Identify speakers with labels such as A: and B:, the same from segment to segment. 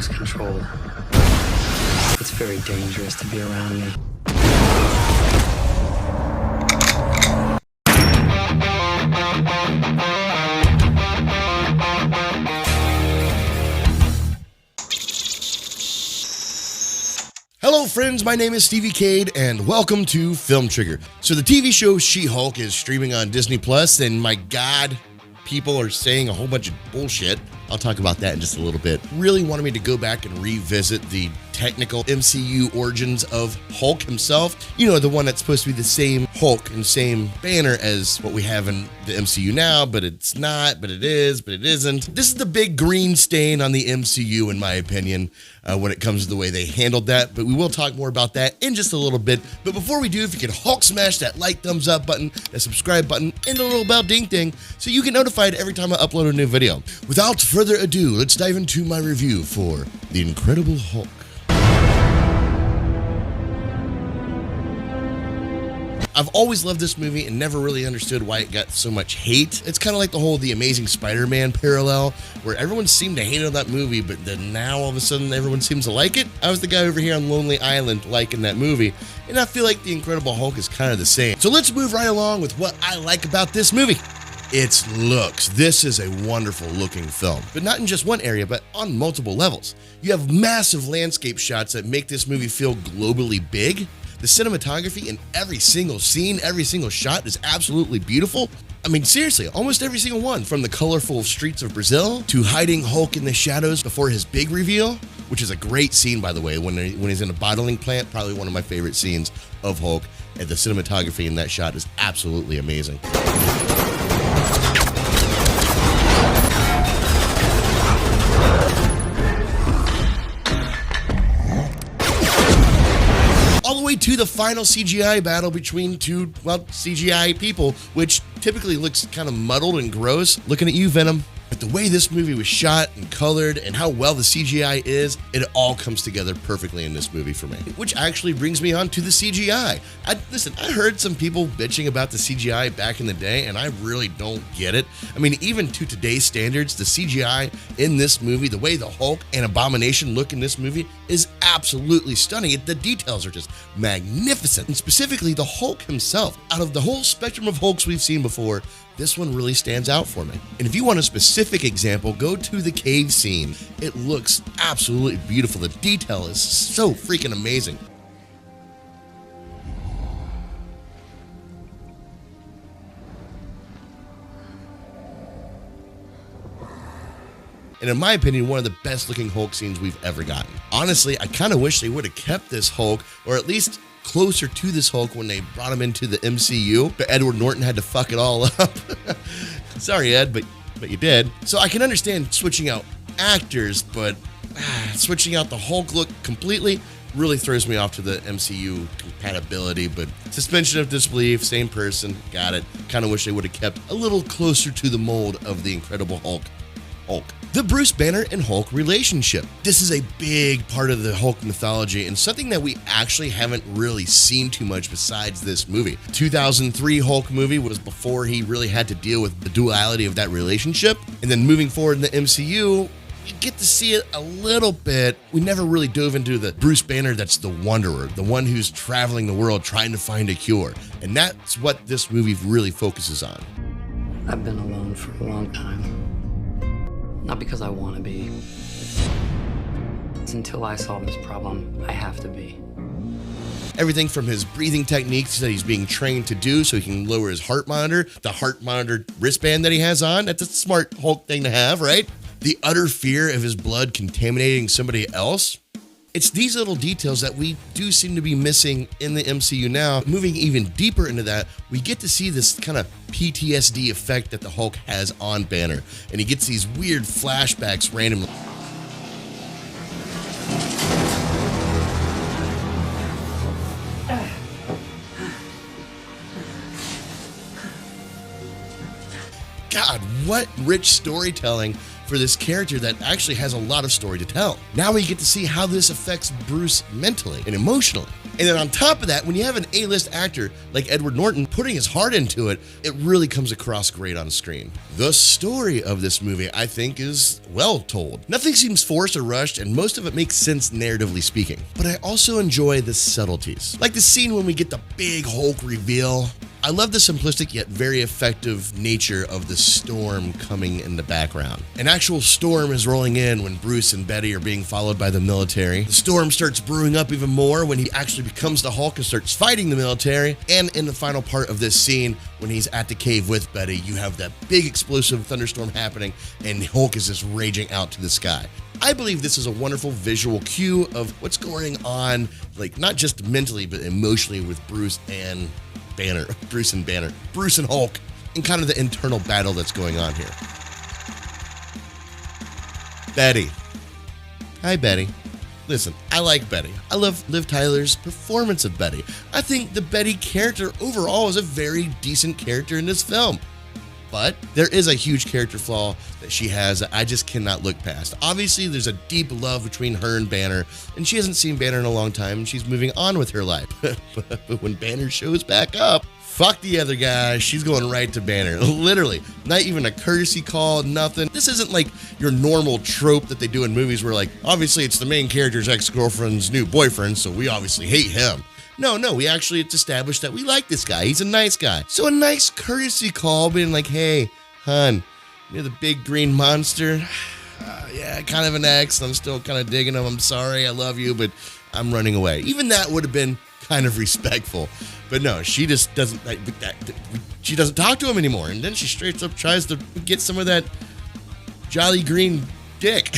A: lose control. It's very dangerous to be around me.
B: Hello friends, my name is Stevie Cade and welcome to Film Trigger. So the TV show She-Hulk is streaming on Disney Plus, and my god, people are saying a whole bunch of bullshit. I'll talk about that in just a little bit. Really wanted me to go back and revisit the technical MCU origins of Hulk himself. You know, the one that's supposed to be the same Hulk and same banner as what we have in the MCU now, but it's not, but it is, but it isn't. This is the big green stain on the MCU, in my opinion, when it comes to the way they handled that, but we will talk more about that in just a little bit. But before we do, if you could Hulk smash that like, thumbs up button, that subscribe button, and the little bell ding ding, so you get notified every time I upload a new video. Without further ado, let's dive into my review for The Incredible Hulk. I've always loved this movie and never really understood why it got so much hate. It's kind of like the whole The Amazing Spider-Man parallel, where everyone seemed to hate on that movie, but then now all of a sudden everyone seems to like it. I was the guy over here on Lonely Island liking that movie, and I feel like The Incredible Hulk is kind of the same. So let's move right along with what I like about this movie. Its looks. This is a wonderful looking film, but not in just one area, but on multiple levels. You have massive landscape shots that make this movie feel globally big. The cinematography in every single scene, every single shot is absolutely beautiful. I mean, seriously, almost every single one, from the colorful streets of Brazil to hiding Hulk in the shadows before his big reveal, which is a great scene, by the way, when he's in a bottling plant. Probably one of my favorite scenes of Hulk, and the cinematography in that shot is absolutely amazing. All the way to the final CGI battle between two, well, CGI people, which typically looks kind of muddled and gross. Looking at you, Venom. But the way this movie was shot and colored and how well the CGI is, it all comes together perfectly in this movie for me. Which actually brings me on to the CGI. Listen, I heard some people bitching about the CGI back in the day, and I really don't get it. I mean, even to today's standards, the CGI in this movie, the way the Hulk and Abomination look in this movie is absolutely stunning. The details are just magnificent. And specifically, the Hulk himself. Out of the whole spectrum of Hulks we've seen before, this one really stands out for me. And if you want a specific example, go to the cave scene. It looks absolutely beautiful. The detail is so freaking amazing. And in my opinion, one of the best looking Hulk scenes we've ever gotten. Honestly, I kind of wish they would have kept this Hulk, or at least closer to this Hulk when they brought him into the MCU, but Edward Norton had to fuck it all up. Sorry, Ed, but you did. So I can understand switching out actors, but switching out the Hulk look completely really throws me off to the MCU compatibility. But suspension of disbelief, same person, got it. Kind of wish they would have kept a little closer to the mold of the Incredible Hulk. The Bruce Banner and Hulk relationship. This is a big part of the Hulk mythology and something that we actually haven't really seen too much besides this movie. 2003 Hulk movie was before he really had to deal with the duality of that relationship. And then moving forward in the MCU, we get to see it a little bit. We never really dove into the Bruce Banner that's the Wanderer, the one who's traveling the world trying to find a cure. And that's what this movie really focuses on.
A: I've been alone for a long time. Not because I want to be. It's until I solve this problem, I have to be.
B: Everything from his breathing techniques that he's being trained to do so he can lower his heart monitor, the heart monitor wristband that he has on. That's a smart Hulk thing to have, right? The utter fear of his blood contaminating somebody else. It's these little details that we do seem to be missing in the MCU now. Moving even deeper into that, we get to see this kind of PTSD effect that the Hulk has on Banner. And he gets these weird flashbacks randomly. God, what rich storytelling for this character that actually has a lot of story to tell. Now we get to see how this affects Bruce mentally and emotionally. And then on top of that, when you have an A-list actor like Edward Norton putting his heart into it, it really comes across great on screen. The story of this movie, I think, is well told. Nothing seems forced or rushed, and most of it makes sense narratively speaking. But I also enjoy the subtleties, like the scene when we get the big Hulk reveal. I love the simplistic yet very effective nature of the storm coming in the background. An actual storm is rolling in when Bruce and Betty are being followed by the military. The storm starts brewing up even more when he actually becomes the Hulk and starts fighting the military. And in the final part of this scene, when he's at the cave with Betty, you have that big explosive thunderstorm happening and Hulk is just raging out to the sky. I believe this is a wonderful visual cue of what's going on, like not just mentally, but emotionally with Bruce and Hulk, and kind of the internal battle that's going on here. Betty. Hi, Betty. Listen, I like Betty. I love Liv Tyler's performance of Betty. I think the Betty character overall is a very decent character in this film. But there is a huge character flaw that she has that I just cannot look past. Obviously, there's a deep love between her and Banner, and she hasn't seen Banner in a long time, and she's moving on with her life. But when Banner shows back up, fuck the other guy, she's going right to Banner. Literally, not even a courtesy call, nothing. This isn't like your normal trope that they do in movies where, like, obviously it's the main character's ex-girlfriend's new boyfriend, so we obviously hate him. No, it's established that we like this guy. He's a nice guy. So a nice courtesy call being like, hey, hon, you're the big green monster. Yeah, kind of an ex. I'm still kind of digging him. I'm sorry. I love you, but I'm running away. Even that would have been kind of respectful. But no, she just doesn't, she doesn't talk to him anymore. And then she straight up tries to get some of that jolly green dick.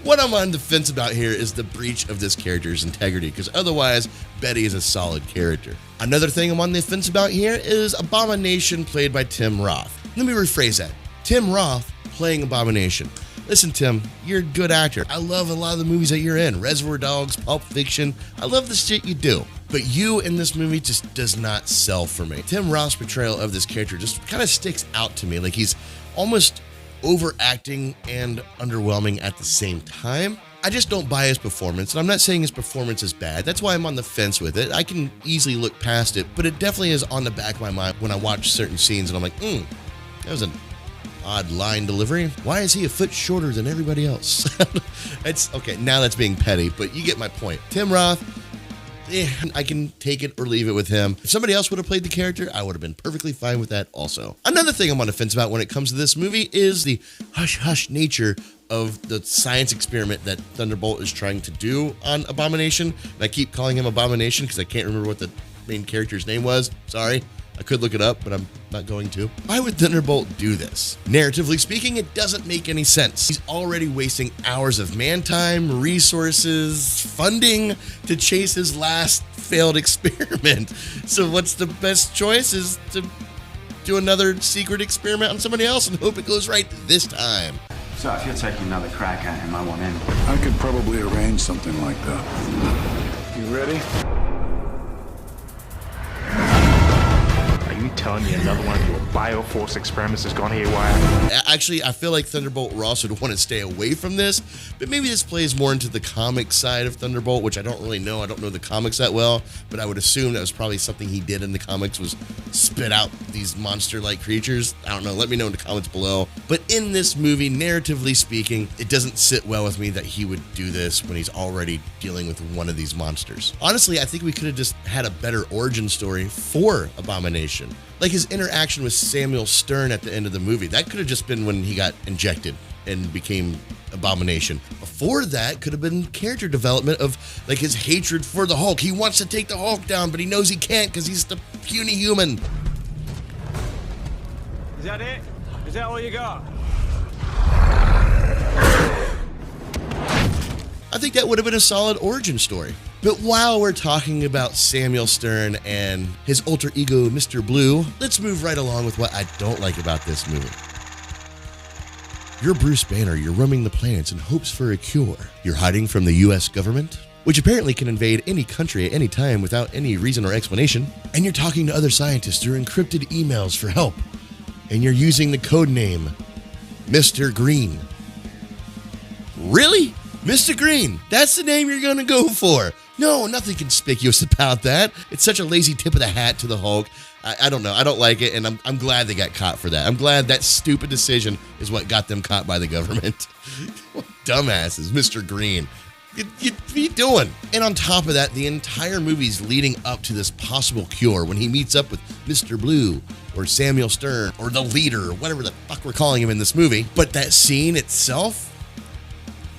B: What I'm on the fence about here is the breach of this character's integrity, because otherwise, Betty is a solid character. Another thing I'm on the fence about here is Abomination, played by Tim Roth. Let me rephrase that. Tim Roth playing Abomination. Listen, Tim, you're a good actor. I love a lot of the movies that you're in. Reservoir Dogs, Pulp Fiction. I love the shit you do. But you in this movie just does not sell for me. Tim Roth's portrayal of this character just kind of sticks out to me. Like he's almost overacting and underwhelming at the same time. I just don't buy his performance, and I'm not saying his performance is bad. That's why I'm on the fence with it. I can easily look past it, but it definitely is on the back of my mind when I watch certain scenes and I'm like, that was an odd line delivery. Why is he a foot shorter than everybody else? It's okay, now that's being petty, but you get my point. Tim Roth, I can take it or leave it with him. If somebody else would have played the character, I would have been perfectly fine with that also. Another thing I'm on the fence about when it comes to this movie is the hush-hush nature of the science experiment that Thunderbolt is trying to do on Abomination. And I keep calling him Abomination because I can't remember what the main character's name was. Sorry. I could look it up, but I'm not going to. Why would Thunderbolt do this? Narratively speaking, it doesn't make any sense. He's already wasting hours of man time, resources, funding to chase his last failed experiment. So what's the best choice is to do another secret experiment on somebody else and hope it goes right this time.
C: So if you're taking another crack at him, I want in.
D: I could probably arrange something like that. You ready?
E: Are you telling me another one of your Bioforce experiments has gone haywire?
B: Actually, I feel like Thunderbolt Ross would want to stay away from this, but maybe this plays more into the comic side of Thunderbolt, which I don't really know. I don't know the comics that well, but I would assume that was probably something he did in the comics, was spit out these monster-like creatures. I don't know. Let me know in the comments below. But in this movie, narratively speaking, it doesn't sit well with me that he would do this when he's already dealing with one of these monsters. Honestly, I think we could have just had a better origin story for Abomination. Like his interaction with Samuel Stern at the end of the movie. That could have just been when he got injected and became Abomination. Before that could have been character development of like his hatred for the Hulk. He wants to take the Hulk down, but he knows he can't because he's the puny human.
F: Is that it? Is that all you got?
B: I think that would have been a solid origin story. But while we're talking about Samuel Stern and his alter ego, Mr. Blue, let's move right along with what I don't like about this movie. You're Bruce Banner, you're roaming the planets in hopes for a cure. You're hiding from the US government, which apparently can invade any country at any time without any reason or explanation. And you're talking to other scientists through encrypted emails for help. And you're using the code name Mr. Green. Really? Mr. Green, that's the name you're going to go for. No, nothing conspicuous about that. It's such a lazy tip of the hat to the Hulk. I don't know. I don't like it, and I'm glad they got caught for that. I'm glad that stupid decision is what got them caught by the government. Dumbasses, Mr. Green. What are you doing? And on top of that, the entire movie's leading up to this possible cure when he meets up with Mr. Blue or Samuel Stern or the leader or whatever the fuck we're calling him in this movie. But that scene itself,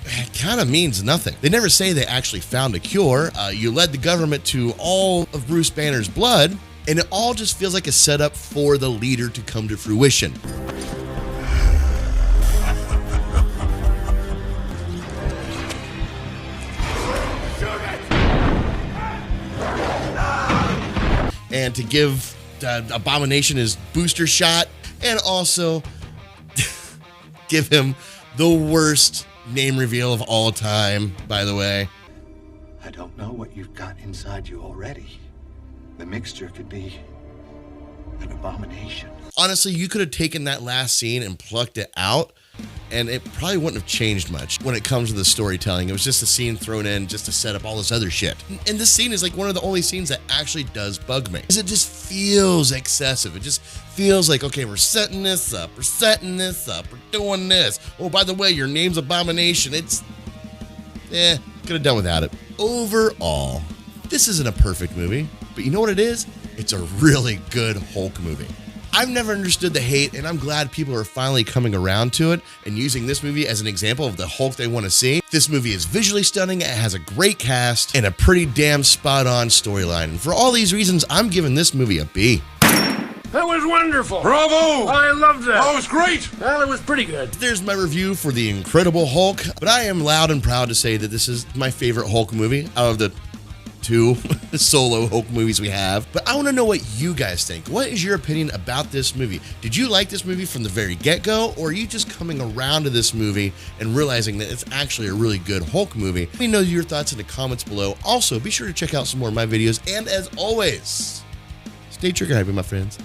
B: it kind of means nothing. They never say they actually found a cure. You led the government to all of Bruce Banner's blood, and it all just feels like a setup for the leader to come to fruition. And to give Abomination his booster shot, and also give him the worst name reveal of all time, by the way.
G: I don't know what you've got inside you already. The mixture could be an abomination.
B: Honestly, you could have taken that last scene and plucked it out, and it probably wouldn't have changed much when it comes to the storytelling. It was just a scene thrown in just to set up all this other shit. And this scene is like one of the only scenes that actually does bug me, because it just feels excessive. It just feels like, okay, we're setting this up, we're doing this. Oh, by the way, your name's Abomination. Could have done without it. Overall, this isn't a perfect movie, but you know what it is? It's a really good Hulk movie. I've never understood the hate, and I'm glad people are finally coming around to it and using this movie as an example of the Hulk they want to see. This movie is visually stunning, it has a great cast, and a pretty damn spot-on storyline. And for all these reasons, I'm giving this movie a B.
F: That was wonderful.
D: Bravo!
F: I loved that.
D: Oh, it was great!
F: Well, it was pretty good.
B: There's my review for The Incredible Hulk, but I am loud and proud to say that this is my favorite Hulk movie out of the 2 solo Hulk movies we have. But I want to know what you guys think. What is your opinion about this movie? Did you like this movie from the very get-go, or are you just coming around to this movie and realizing that it's actually a really good Hulk movie? Let me know your thoughts in the comments below. Also, be sure to check out some more of my videos, and as always, stay trigger happy, my friends.